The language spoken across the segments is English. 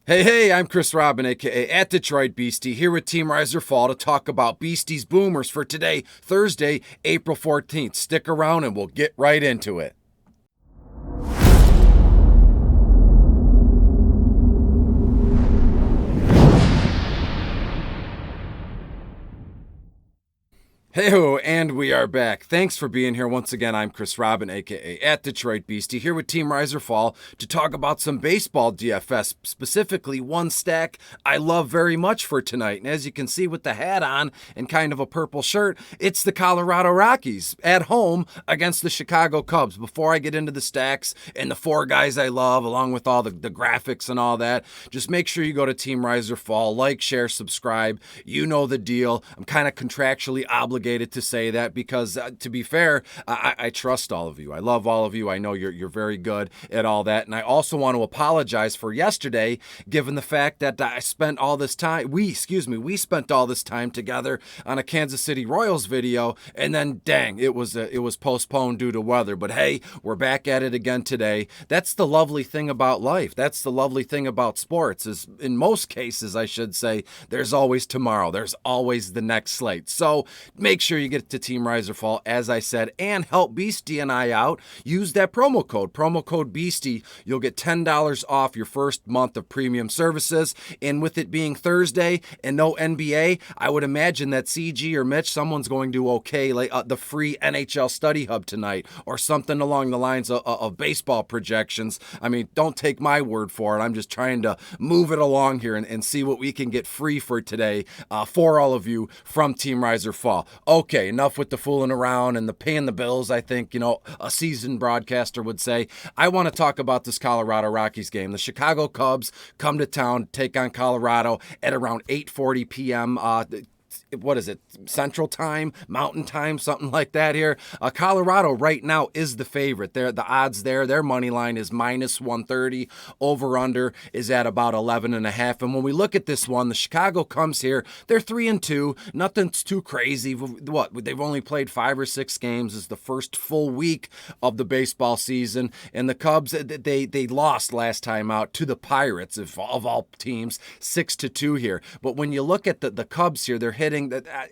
Hey, I'm Chris Robin, aka at Detroit Beastie, here with Team Riser Fall to talk about Beastie's Boomers for today, Thursday, April 14th. Stick around and we'll get right into it. Hey-ho, and we are back. Thanks for being here once again. I'm Chris Robin, aka at Detroit Beastie, here with Team Riser Fall to talk about some baseball DFS, specifically one stack I love very much for tonight. And as you can see with the hat on and kind of a purple shirt, it's the Colorado Rockies at home against the Chicago Cubs. Before I get into the stacks and the four guys I love, along with all the graphics and all that, just make sure you go to Team Riser Fall, like, share, subscribe. You know the deal. I'm kind of contractually obligated to say that because, to be fair, I trust all of you. I love all of you. I know you're very good at all that. And I also want to apologize for yesterday, given the fact that I spent all this time, we spent all this time together on a Kansas City Royals video, and then dang, it was postponed due to weather. But hey, we're back at it again today. That's the lovely thing about life. That's the lovely thing about sports is, in most cases, I should say, there's always tomorrow. There's always the next slate. So make sure you get to Team Riser Fall, as I said, and help Beastie and I out. Use that promo code Beastie. You'll get $10 off your first month of premium services. And with it being Thursday and no NBA, I would imagine that CG or Mitch, someone's going to the free NHL Study Hub tonight or something along the lines of baseball projections. I mean, don't take my word for it. I'm just trying to move it along here and see what we can get free for today for all of you from Team Riser Fall. Okay, enough with the fooling around and the paying the bills, I think, a seasoned broadcaster would say. I want to talk about this Colorado Rockies game. The Chicago Cubs come to town, take on Colorado at around 8:40 p.m. What is it, Central Time, Mountain Time, something like that here. Colorado right now is the favorite. The odds there, their money line is minus 130. Over-under is at about 11.5. And when we look at this one, the Chicago comes here. They're 3-2. Nothing's too crazy. They've only played 5 or 6 games. It's the first full week of the baseball season. And the Cubs, they lost last time out to the Pirates, of all teams, 6-2 here. But when you look at the Cubs here, they're hitting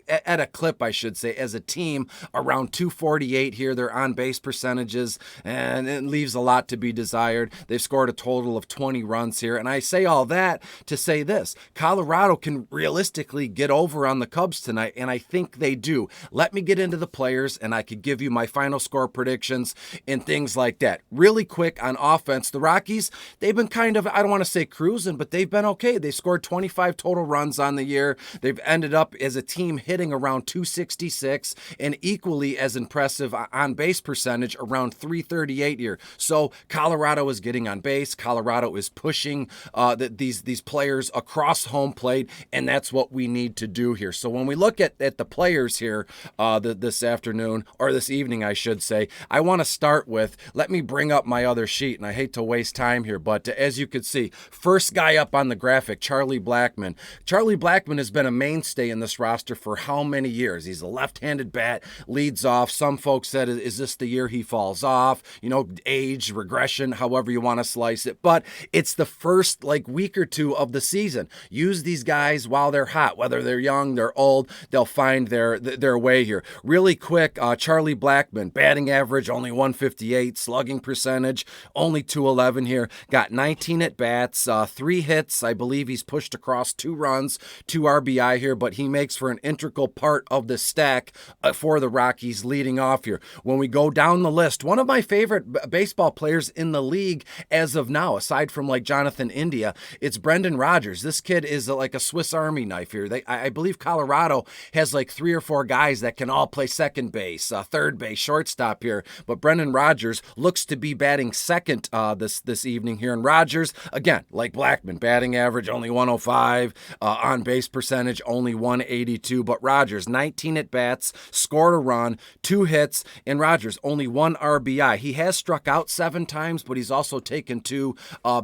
at a clip, I should say, as a team, around 248 here. Their on-base percentages, and it leaves a lot to be desired. They've scored a total of 20 runs here, and I say all that to say this. Colorado can realistically get over on the Cubs tonight, and I think they do. Let me get into the players, and I could give you my final score predictions and things like that. Really quick on offense, the Rockies, they've been kind of, I don't want to say cruising, but they've been okay. They scored 25 total runs on the year. They've ended up as a team hitting around 266 and equally as impressive on base percentage around 338 here. So Colorado is getting on base. Colorado is pushing these players across home plate, and that's what we need to do here. So when we look at the players here this afternoon, or this evening, I should say, I want to start with, let me bring up my other sheet, and I hate to waste time here, but as you could see, first guy up on the graphic, Charlie Blackmon. Charlie Blackmon has been a mainstay in this roster for how many years? He's a left-handed bat, leads off. Some folks said, is this the year he falls off? Age, regression, however you want to slice it. But it's the first week or two of the season. Use these guys while they're hot, whether they're young, they're old, they'll find their way here. Really quick, Charlie Blackmon, batting average, only 158, slugging percentage, only 211 here. Got 19 at-bats, 3 hits. I believe he's pushed across 2 runs, 2 RBI here, but he makes for an integral part of the stack for the Rockies leading off here. When we go down the list, one of my favorite baseball players in the league as of now, aside from Jonathan India, it's Brendan Rodgers. This kid is like a Swiss Army knife here. I believe Colorado has 3 or 4 guys that can all play second base, third base, shortstop here, but Brendan Rodgers looks to be batting second this evening here. And Rodgers, again, like Blackmon, batting average only 105, on base percentage only 180. 182, but Rodgers, 19 at-bats, scored a run, 2 hits, and Rodgers, only 1 RBI. He has struck out 7 times, but he's also taken 2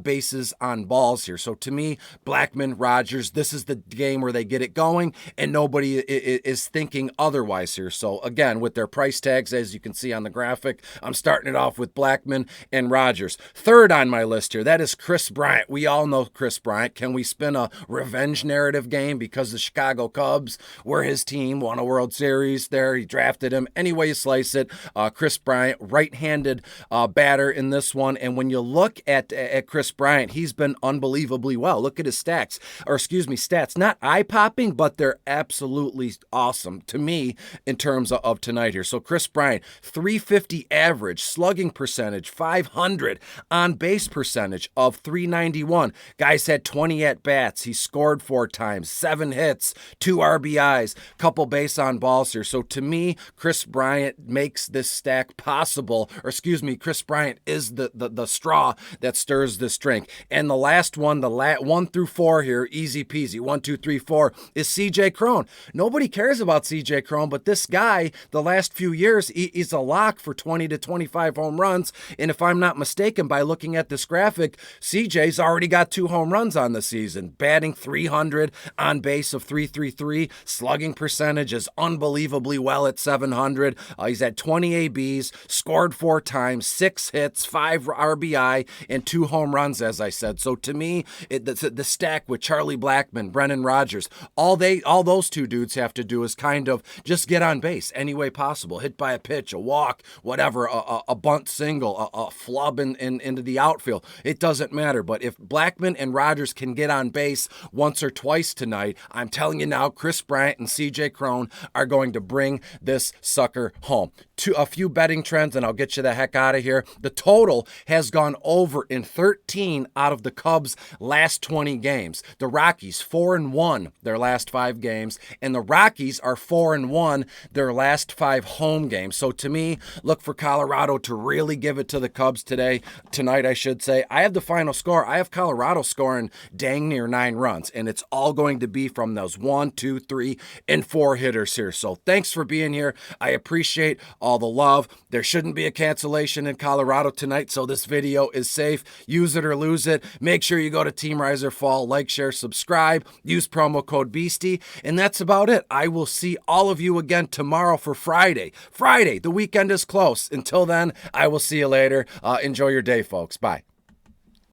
bases on balls here. So to me, Blackmon, Rodgers, this is the game where they get it going, and nobody is thinking otherwise here. So again, with their price tags, as you can see on the graphic, I'm starting it off with Blackmon and Rodgers. Third on my list here, that is Kris Bryant. We all know Kris Bryant. Can we spin a revenge narrative game because the Chicago Cubs were his team, won a World Series there, he drafted him. Any way you slice it, Kris Bryant, right-handed batter in this one. And when you look at Kris Bryant, he's been unbelievably well. Look at his stats. Not eye-popping, but they're absolutely awesome to me in terms of tonight here. So Kris Bryant, 350 average, slugging percentage, 500, on-base percentage of 391. Guys had 20 at-bats. He scored 4 times, 7 hits, 2 RBIs, couple base on balls here. So to me, Kris Bryant makes this stack possible, Kris Bryant is the straw that stirs this drink. And the last one, 1 through 4 here, easy peasy, 1, 2, 3, 4, is CJ Crone. Nobody cares about CJ Crone, but this guy, the last few years, he's a lock for 20 to 25 home runs. And if I'm not mistaken, by looking at this graphic, CJ's already got 2 home runs on the season, batting 300, on base of 333, slugging percentage is unbelievably well at 700. He's had 20 ABs, scored 4 times, 6 hits, 5 RBI, and 2 home runs, as I said. So to me, the stack with Charlie Blackmon, Brendan Rodgers, all those 2 dudes have to do is kind of just get on base any way possible. Hit by a pitch, a walk, whatever, a bunt single, a flub into the outfield. It doesn't matter. But if Blackmon and Rodgers can get on base once or twice tonight, I'm telling you now, Kris Bryant and CJ Crone are going to bring this sucker home. A few betting trends, and I'll get you the heck out of here. The total has gone over in 13 out of the Cubs' last 20 games. The Rockies 4-1 their last 5 games, and the Rockies are 4-1 their last 5 home games. So to me, look for Colorado to really give it to the Cubs tonight, I should say. I have the final score. I have Colorado scoring dang near 9 runs, and it's all going to be from those 1, 2, 3, and 4 hitters here. So thanks for being here. I appreciate all the love. There shouldn't be a cancellation in Colorado tonight, so this video is safe. Use it or lose it. Make sure you go to Team Riser Fall, like, share, subscribe, use promo code Beastie, and that's about it. I will see all of you again tomorrow for Friday. The weekend is close. Until then, I will see you later. Enjoy your day, folks. Bye.